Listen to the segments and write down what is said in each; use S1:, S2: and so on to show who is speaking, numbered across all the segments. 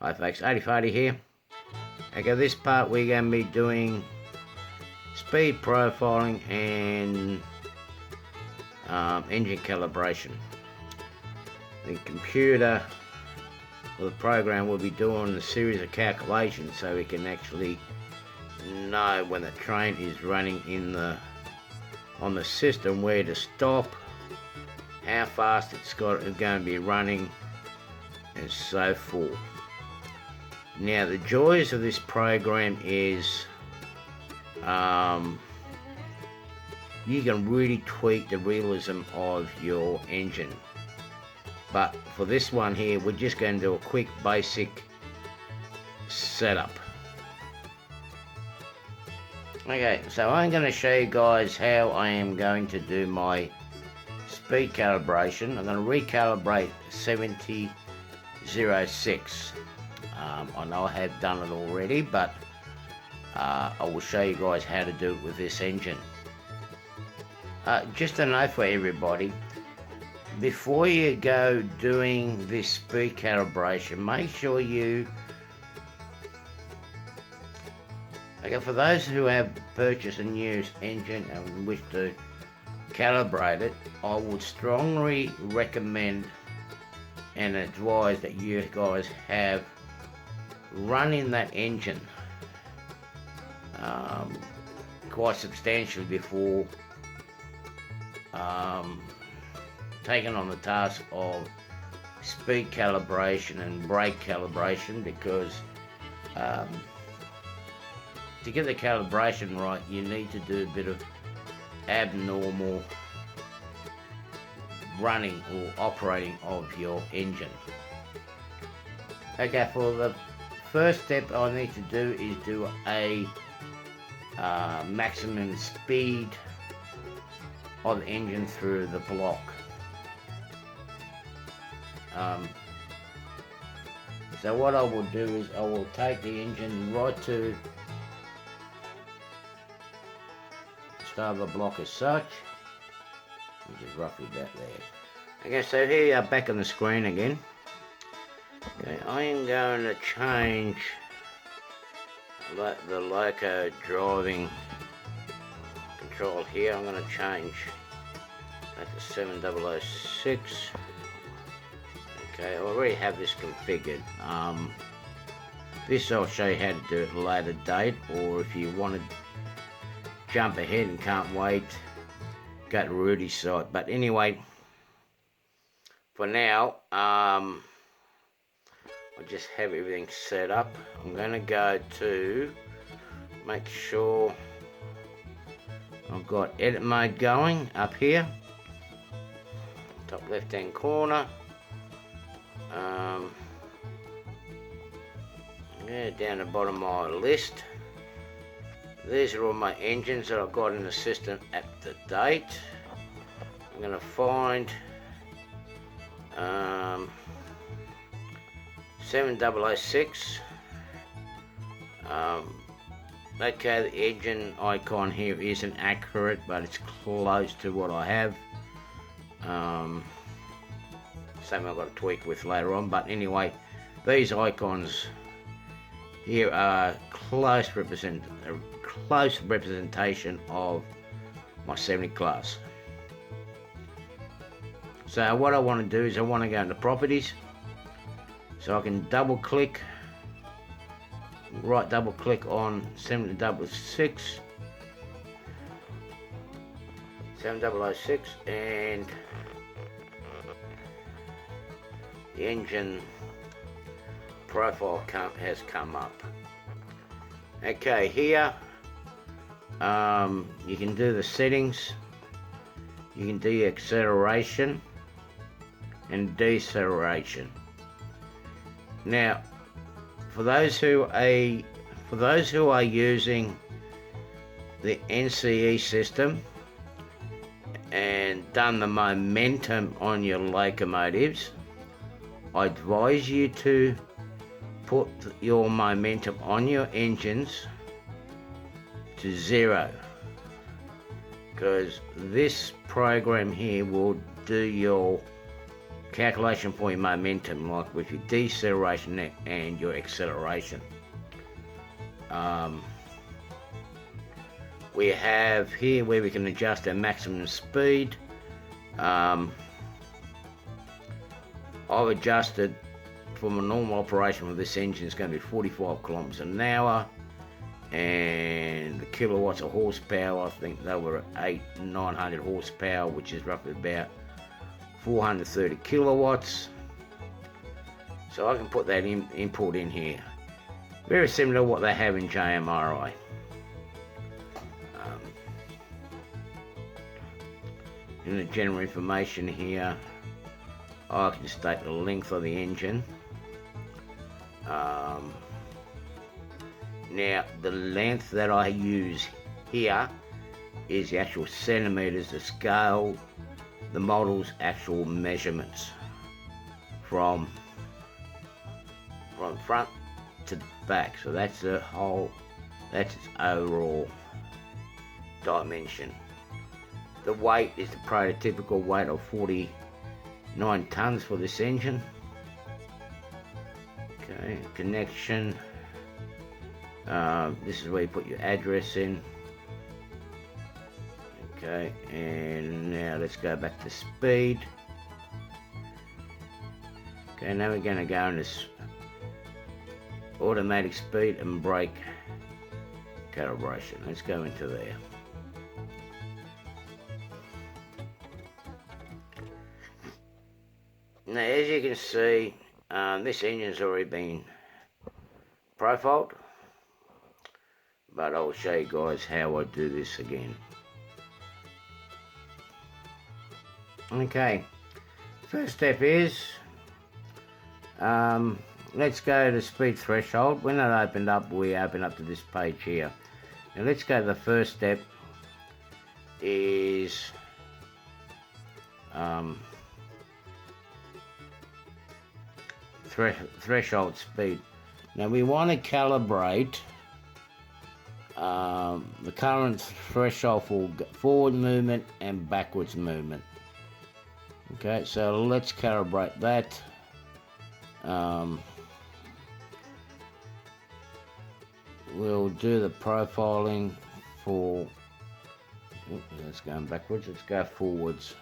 S1: Hi folks, 80 here. Okay, this part we're going to be doing speed profiling and engine calibration. The computer or the program will be doing a series of calculations so we can actually know when the train is running on the system, where to stop, how fast it's going to be running, and so forth. Now the joys of this program is you can really tweak the realism of your engine, but for this one here we're just going to do a quick basic setup. Okay, so I'm going to show you guys how I am going to do my speed calibration. I'm going to recalibrate 7006. I know I have done it already, but I will show you guys how to do it with this engine. Just a note for everybody, before you go doing this speed calibration, make sure for those who have purchased a new engine and wish to calibrate it, I would strongly recommend and advise that you guys have running that engine quite substantially before taking on the task of speed calibration and brake calibration, because to get the calibration right you need to do a bit of abnormal running or operating of your engine. Okay, for the first step I need to do is do a maximum speed of the engine through the block. So what I will do is I will take the engine right to start the block as such, which is roughly about there. Okay, so here you are back on the screen again. Okay, I am going to change the loco driving control here. I'm going to change that to 7006. Okay, I already have this configured. This I'll show you how to do it at a later date, or if you want to jump ahead and can't wait, go to Rudy's site. But anyway, for now, I just have everything set up. I'm going to go to make sure I've got edit mode going up here, top left hand corner. Yeah, down the bottom of my list, these are all my engines that I've got in the system at the date. I'm going to find 7006. Okay, the engine icon here isn't accurate, but it's close to what I have. Something I've got to tweak with later on, but anyway, these icons here are close representation of my 70 class. So what I want to do is I want to go into properties, so I can double click on 7006 and the engine profile has come up. Okay, here you can do the settings. You can do your acceleration and deceleration. Now, for those who are using the NCE system and done the momentum on your locomotives, I advise you to put your momentum on your engines to 0, because this program here will do your calculation for your momentum, like with your deceleration and your acceleration. We have here where we can adjust our maximum speed. I've adjusted from a normal operation with this engine is going to be 45 kilometers an hour, and the kilowatts of horsepower, I think they were at 900 horsepower, which is roughly about 430 kilowatts. So I can put that input in here, very similar to what they have in JMRI. In the general information here, I can state the length of the engine. Now, the length that I use here is the actual centimeters, the scale, the model's actual measurements from front to back. So that's its overall dimension. The weight is the prototypical weight of 49 tons for this engine. Okay, connection. This is where you put your address in. Okay, and now let's go back to speed. Okay, now we're going to go into automatic speed and brake calibration. Let's go into there. Now, as you can see, this engine's already been profiled, but I'll show you guys how I do this again. Okay, first step is, let's go to speed threshold. When that opened up, we open up to this page here. Now let's go to the first step, is threshold speed. Now we want to calibrate the current threshold for forward movement and backwards movement. Okay, so let's calibrate that. We'll do the profiling for, let's go backwards, let's go forwards.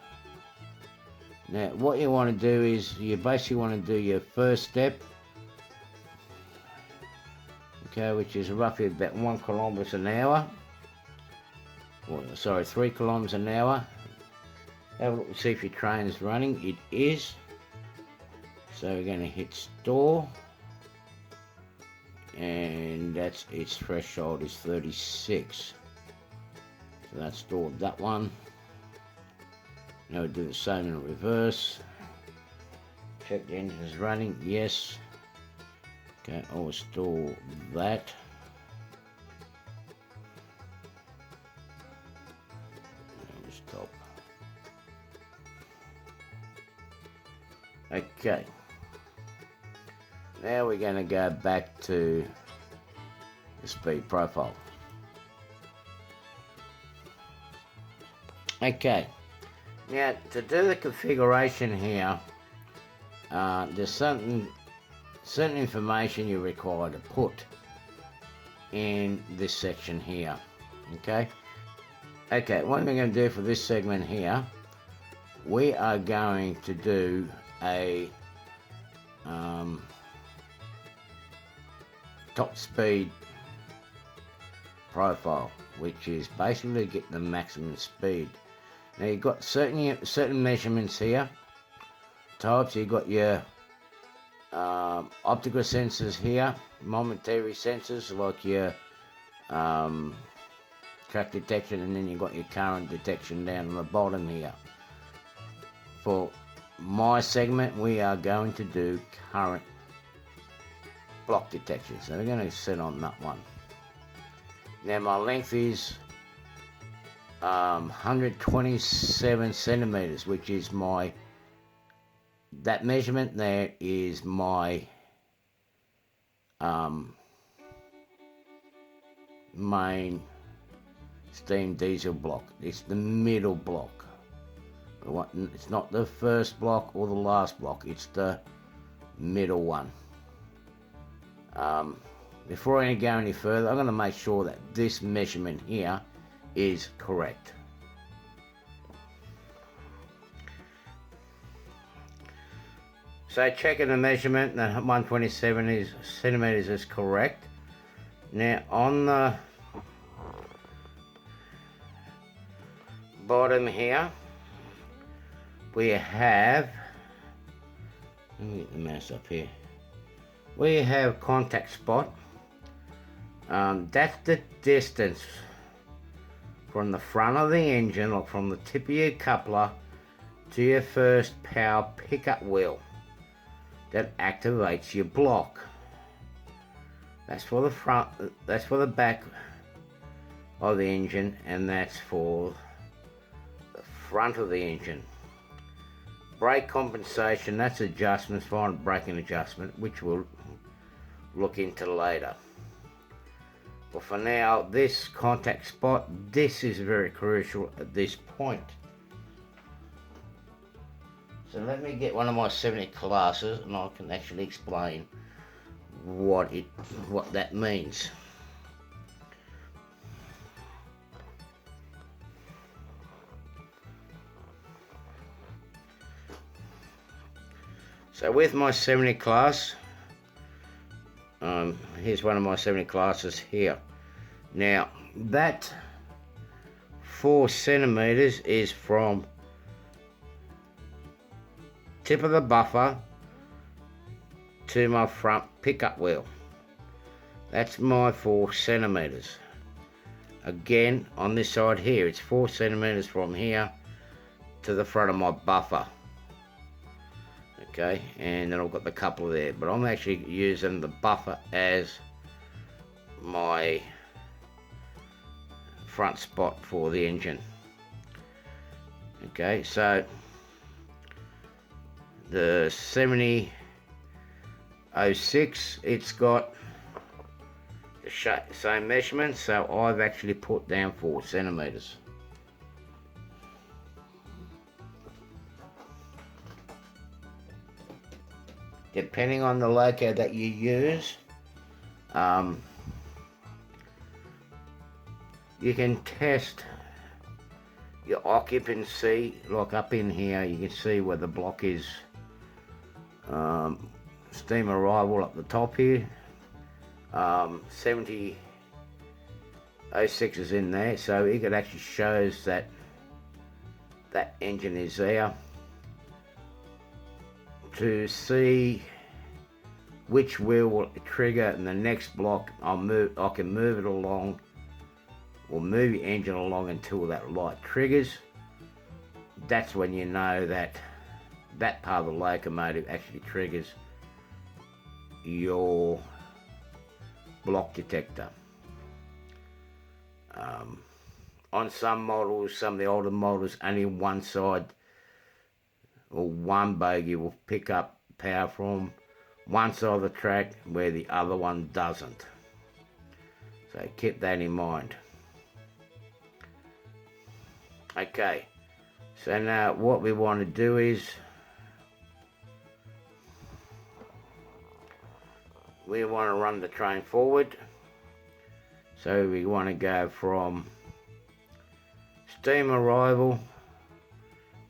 S1: Now what you want to do is you basically want to do your first step, okay, which is roughly about 1 kilometers an hour, or, sorry, 3 kilometers an hour. Have a look and see if your train is running. It is. So we're going to hit store, and that's its threshold is 36. So that's stored that one. Now we do the same in reverse. Check the engine is running. Yes. Okay, I'll store that. Stop. Okay. Now we're going to go back to the speed profile. Okay. Now to do the configuration here, there's certain information you require to put in this section here. Okay. Okay. What we're going to do for this segment here, we are going to do a top speed profile, which is basically get the maximum speed. Now you've got certain measurements here, types. You've got your optical sensors here, momentary sensors like your track detection, and then you've got your current detection down on the bottom here. For my segment, we are going to do current block detection, so we're going to set on that one. Now my length is 127 centimeters, which is that measurement there is my main steam diesel block. It's the middle block. It's not the first block or the last block, it's the middle one. Before I go any further, I'm going to make sure that this measurement here is correct. So checking the measurement, the 127 centimeters is correct. Now on the bottom here, we have, let me get the mouse up here. We have contact spot. That's the distance from the front of the engine, or from the tip of your coupler to your first power pickup wheel that activates your block. That's for the front, that's for the back of the engine, and that's for the front of the engine. Brake compensation, that's adjustments, final braking adjustment, which we'll look into later. But for now, this contact spot, this is very crucial at this point. So let me get one of my 70 classes and I can actually explain what that means. So with my 70 class, here's one of my 70 classes here. Now that 4 centimeters is from tip of the buffer to my front pickup wheel. That's my 4 centimeters. Again, on this side here, it's 4 centimeters from here to the front of my buffer. Okay, and then I've got the coupler there, but I'm actually using the buffer as my front spot for the engine. Okay, so the 7006, it's got the same measurement, so I've actually put down 4 centimeters. Depending on the loco that you use, you can test your occupancy. Like up in here, you can see where the block is. Steam arrival up the top here. 7006 is in there, so it actually shows that that engine is there. To see which wheel will trigger in the next block, I can move it along, or move your engine along until that light triggers. That's when you know that that part of the locomotive actually triggers your block detector. On some models, some of the older models, only one side or one bogie will pick up power from one side of the track where the other one doesn't. So keep that in mind. Okay, so now what we want to do is we want to run the train forward. So we want to go from steam arrival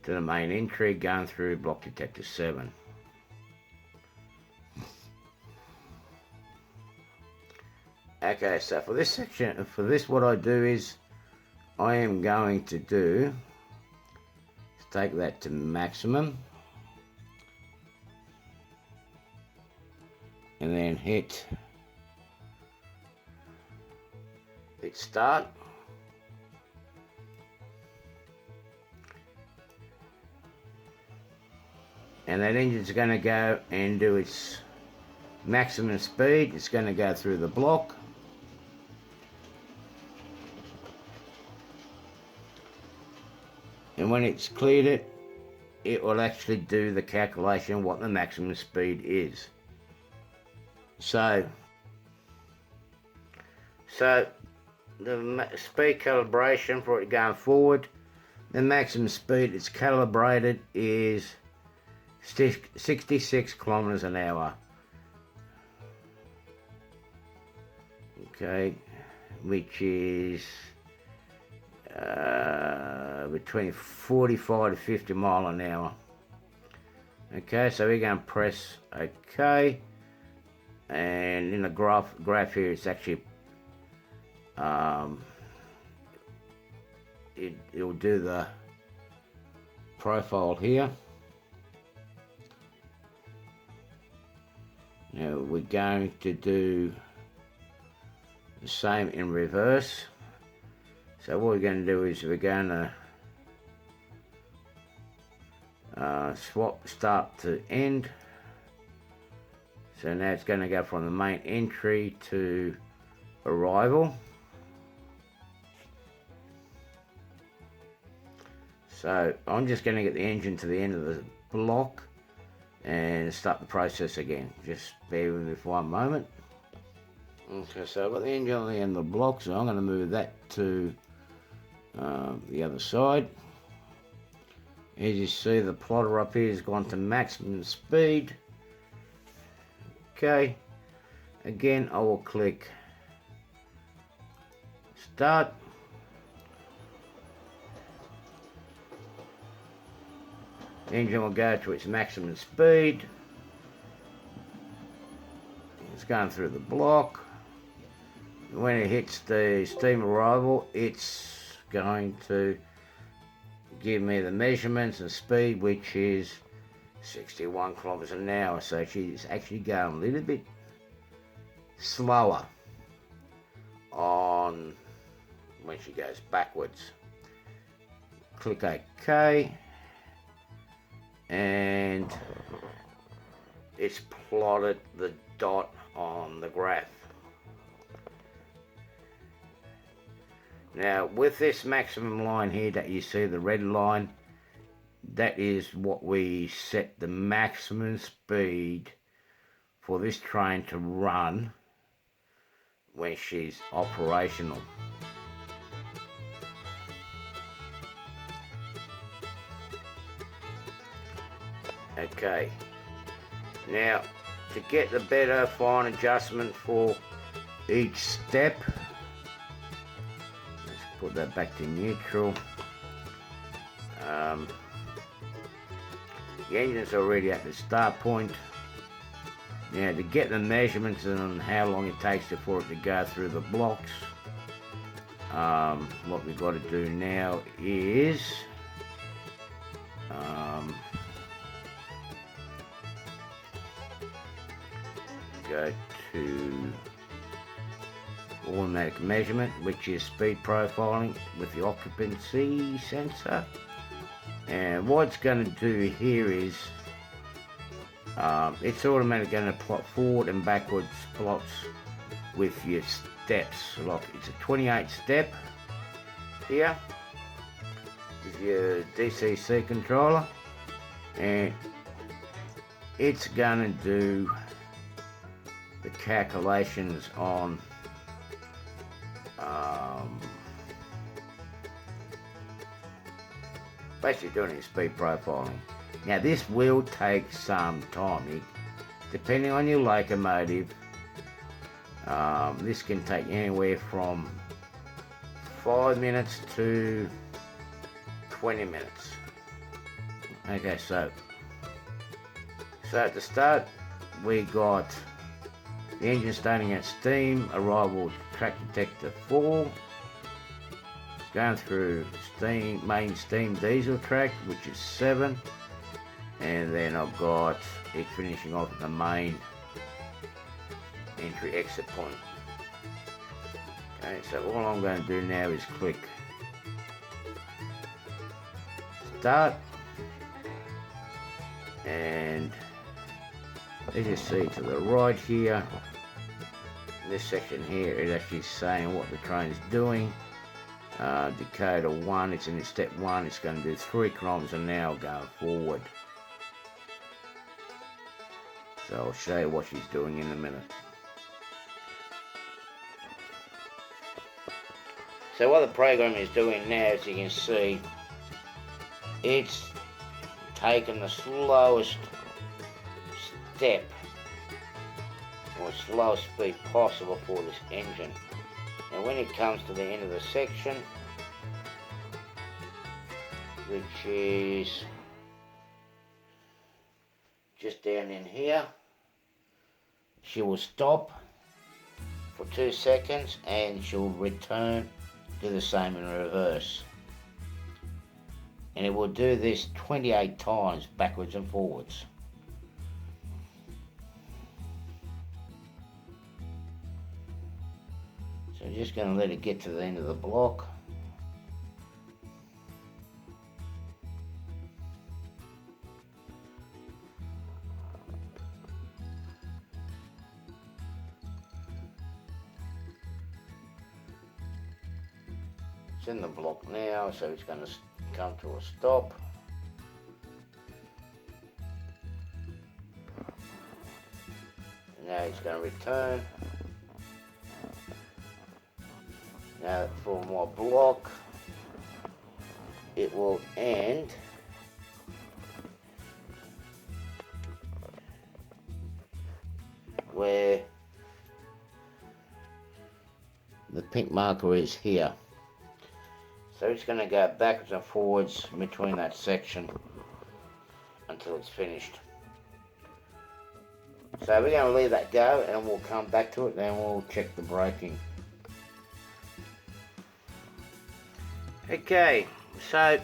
S1: to the main entry, going through block detector 7. Okay, so for this section, what I do is I am going to do is take that to maximum and then hit hit start. And that engine's going to go and do its maximum speed. It's going to go through the block. And when it's cleared it, it will actually do the calculation what the maximum speed is. So the speed calibration for it going forward, the maximum speed it's calibrated is 66 kilometers an hour. Okay, which is between 45 to 50 mile an hour. Okay, so we're going to press OK, and in the graph here it's actually it'll do the profile here. Now we're going to do the same in reverse. So what we're going to do is we're going to swap start to end. So now it's going to go from the main entry to arrival. So I'm just going to get the engine to the end of the block and start the process again. Just bear with me for one moment. Okay, so I've got the engine on the end of the block, so I'm going to move that to the other side. As you see, the plotter up here has gone to maximum speed. Okay, again I will click start. The engine will go to its maximum speed. It's going through the block. When it hits the steam arrival, it's going to give me the measurements and speed, which is 61 kilometers an hour. So she's actually going a little bit slower on when she goes backwards. Click OK, and it's plotted the dot on the graph. Now with this maximum line here that you see, the red line, that is what we set the maximum speed for this train to run when she's operational. Okay, now to get the better fine adjustment for each step, let's put that back to neutral. The engine's already at the start point. Now to get the measurements on how long it takes for it to go through the blocks, what we've got to do now is go to automatic measurement, which is speed profiling with the occupancy sensor. And what it's going to do here is it's automatically going to plot forward and backwards plots with your steps. Like it's a 28 step here with your DCC controller, and it's going to do the calculations on basically doing your speed profiling. Now this will take some time, depending on your locomotive. This can take anywhere from 5 minutes to 20 minutes. Okay, so at the start we got the engine starting at steam, arrival track detector 4, going through steam, main steam diesel track, which is 7, and then I've got it finishing off at the main entry exit point. Okay, so all I'm going to do now is click start, and as you see to the right here, this section here is actually saying what the train's doing. Decoder 1, it's in step 1, it's going to do 3 kilometers an hour going forward. So I'll show you what she's doing in a minute. So what the program is doing now, as you can see, it's taking the slowest step or slowest speed possible for this engine. And when it comes to the end of the section, which is just down in here, she will stop for 2 seconds and she'll return, do the same in reverse. And it will do this 28 times backwards and forwards. So I'm just going to let it get to the end of the block. It's in the block now, so it's going to come to a stop. Now it's going to return. Now for my block, it will end where the pink marker is here. So it's going to go backwards and forwards between that section until it's finished. So we're going to leave that go and we'll come back to it and we'll check the braking. Okay, so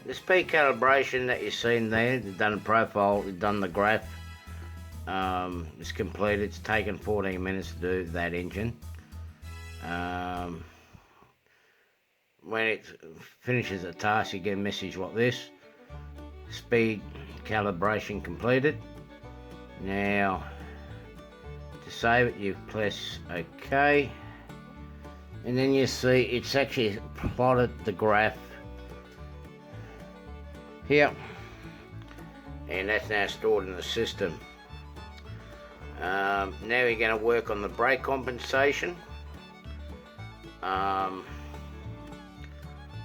S1: the speed calibration that you've seen there, they've done a profile, they've done the graph, it's completed. It's taken 14 minutes to do that engine. When it finishes the task, you get a message like this: speed calibration completed. Now to save it, you press OK, and then you see it's actually plotted the graph here, and that's now stored in the system. Now we're going to work on the brake compensation.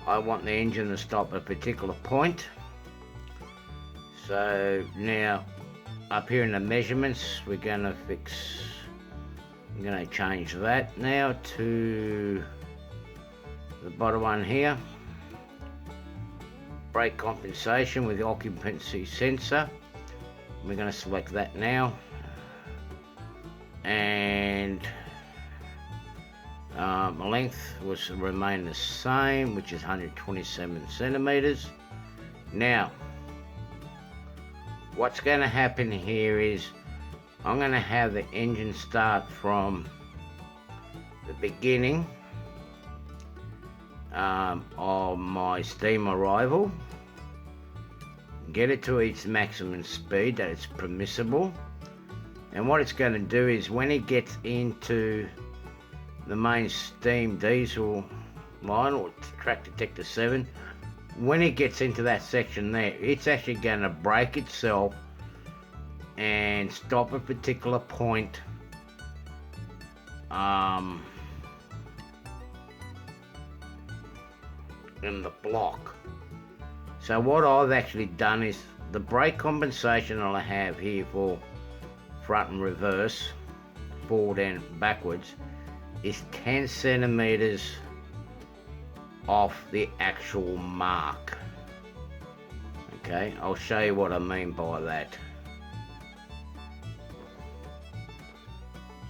S1: I want the engine to stop at a particular point. So now up here in the measurements, we're going to change that now to the bottom one here. Brake compensation with the occupancy sensor. We're going to select that now. And length will remain the same, which is 127 centimeters. Now, what's going to happen here is I'm going to have the engine start from the beginning of my steam arrival, get it to its maximum speed that it's permissible, and what it's going to do is when it gets into the main steam diesel line or track detector 7, when it gets into that section there, it's actually going to brake itself and stop a particular point in the block. So what I've actually done is the brake compensation I have here for front and reverse, forward and backwards, is 10 centimeters off the actual mark. Okay, I'll show you what I mean by that.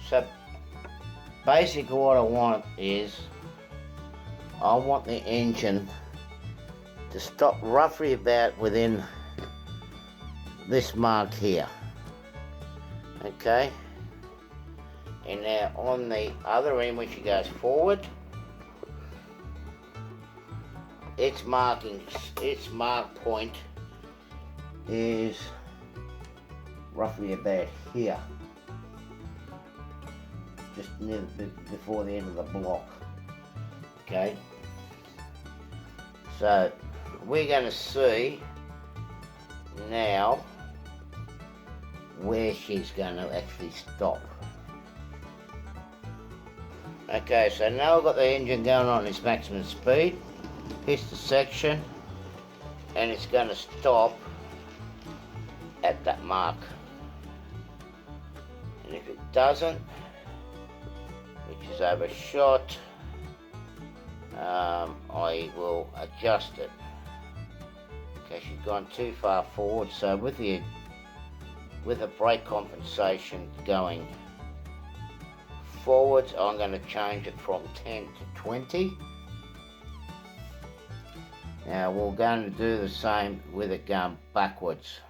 S1: So basically what I want is I want the engine to stop roughly about within this mark here. Okay, And now on the other end, when she goes forward, its mark point is roughly about here, just near before the end of the block. Okay, so we're going to see now where she's going to actually stop. Okay, so now I've got the engine going on its maximum speed, hits the section, and it's going to stop at that mark. And if it doesn't, which is overshot, I will adjust it. Okay, she's gone too far forward, so with the brake compensation going forwards, I'm going to change it from 10 to 20. Now we're going to do the same with it going backwards.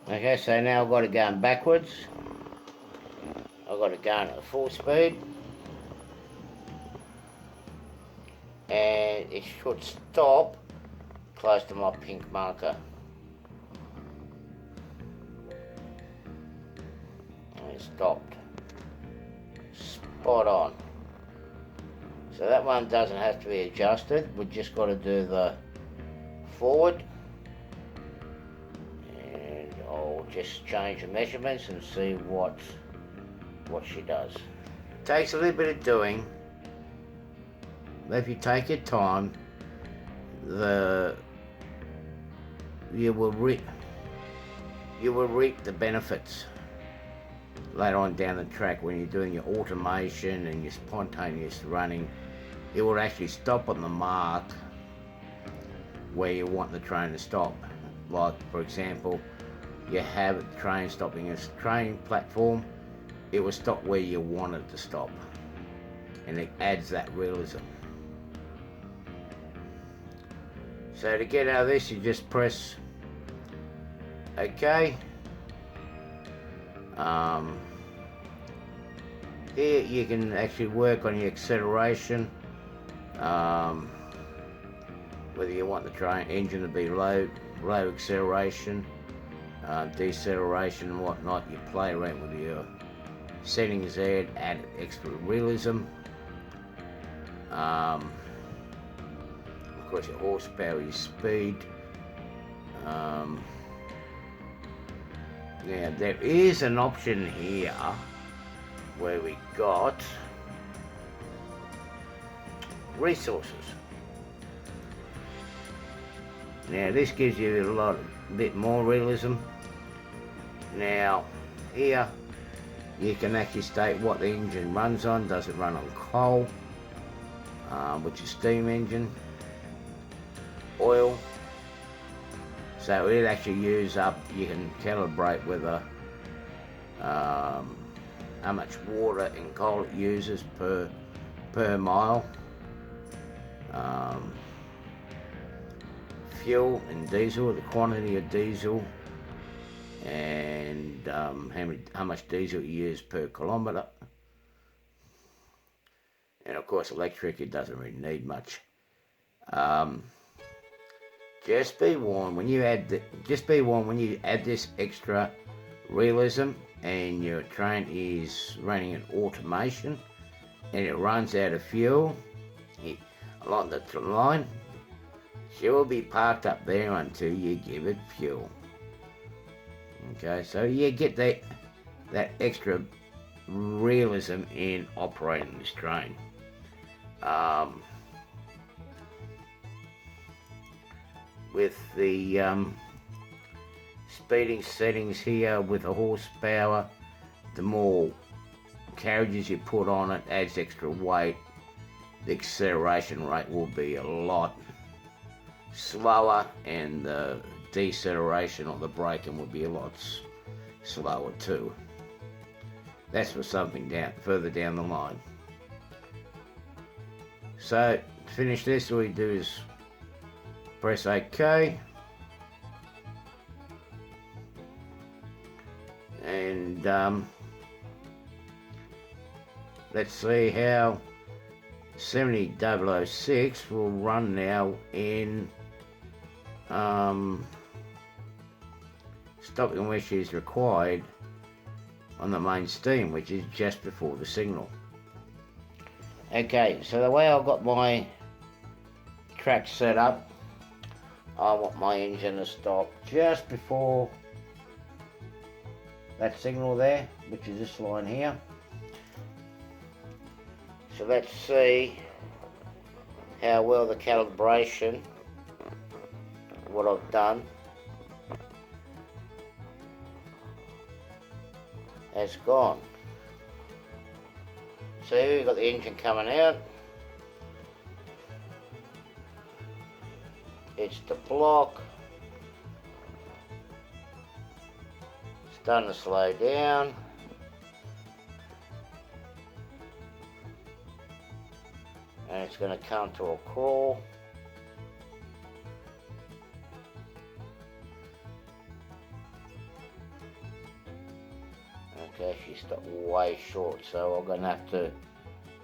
S1: Okay, so now I've got it going backwards. I've got it going at full speed. And it should stop close to my pink marker. And it stopped. Spot on. So that one doesn't have to be adjusted. We've just got to do the forward. And I'll just change the measurements and see what she does. Takes a little bit of doing. But if you take your time, you will reap the benefits later on down the track when you're doing your automation and your spontaneous running. It will actually stop on the mark where you want the train to stop. Like, for example, you have a train stopping a train platform, it will stop where you want it to stop, and it adds that realism. So to get out of this, you just press OK. Here you can actually work on your acceleration, whether you want the train engine to be low acceleration, deceleration and whatnot. You play around with your settings there to add extra realism. Of course, your horsepower, your speed. Now there is an option here where we got resources. Now this gives you a bit more realism. Now here you can actually state what the engine runs on. Does it run on coal, which is steam engine, oil? So it actually use up, you can calibrate whether how much water and coal it uses per mile. Fuel and diesel, the quantity of diesel, and how much diesel you use per kilometre. And of course electric, it doesn't really need much. Just be warned when you add this extra realism and your train is running an automation and it runs out of fuel along the line, she will be parked up there until you give it fuel. Okay, so you get that extra realism in operating this train. With the speeding settings here, with the horsepower, the more carriages you put on it adds extra weight. The acceleration rate will be a lot slower, and the deceleration or the braking will be a lot slower too. That's for something further down the line. So to finish this, all we do is press OK, and and let's see how 70,006 will run now in stopping where she's required on the main steam, which is just before the signal. Okay, so the way I've got my track set up, I want my engine to stop just before that signal there, which is this line here. So let's see how well the calibration, what I've done, has gone. So here we've got the engine coming out. It's the block. Starting to slow down. And it's going to come to a crawl. Okay, she stopped way short, so I'm going to have to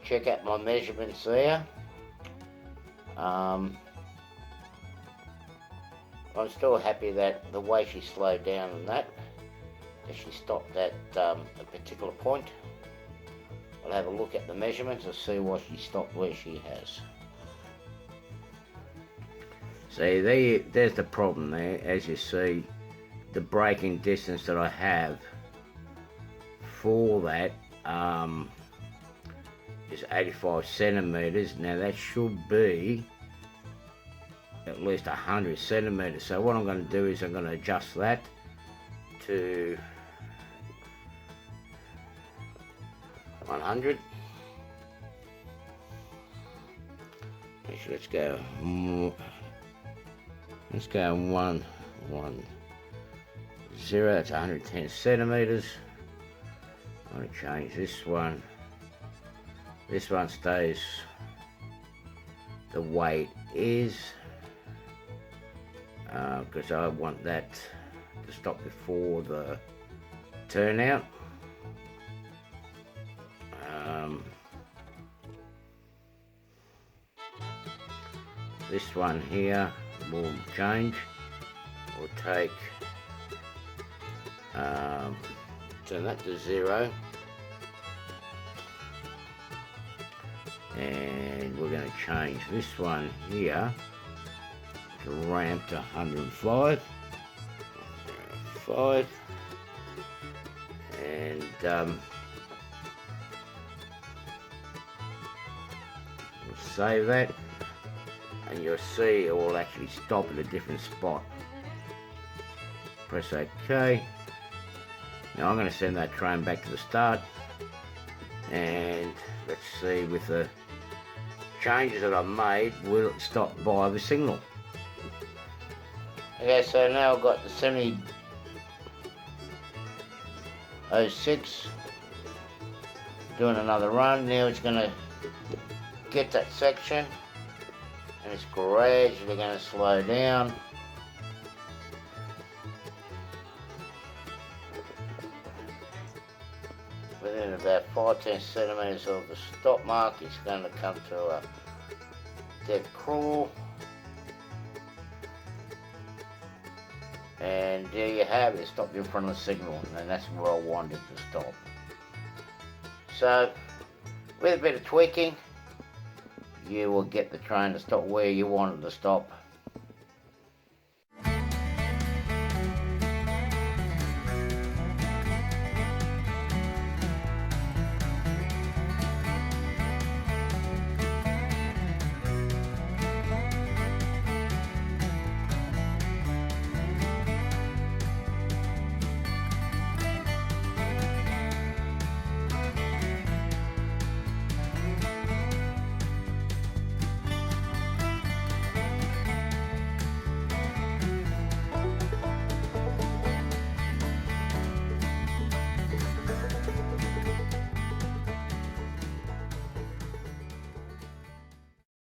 S1: check out my measurements there. I'm still happy that the way she slowed down and that she stopped at a particular point. I'll have a look at the measurements and see why she stopped where she has. See, there's the problem there. As you see, the braking distance that I have for that is 85 centimeters. Now that should be at least 100 centimeters. So what I'm going to do is I'm going to adjust that to 100. Actually, let's go 110. That's 110 centimeters. I'm going to change this one. This one stays the way it is, because I want that to stop before the turnout. This one here will change. We'll take turn that to 0, and we're going to change this one here to ramp to 105. 5, and we'll save that, and you'll see it will actually stop at a different spot. Press OK. Now I'm going to send that train back to the start, and let's see with the changes that I've made, will it stop by the signal? Okay, so now I've got the 7006 doing another run. Now it's going to get that section, and it's gradually going to slow down. Within about 5-10 centimeters of the stop mark, it's going to come to a dead crawl. And there you have it, it stopped in front of the signal, and that's where I wanted to stop. So, with a bit of tweaking, you will get the train to stop where you want it to stop.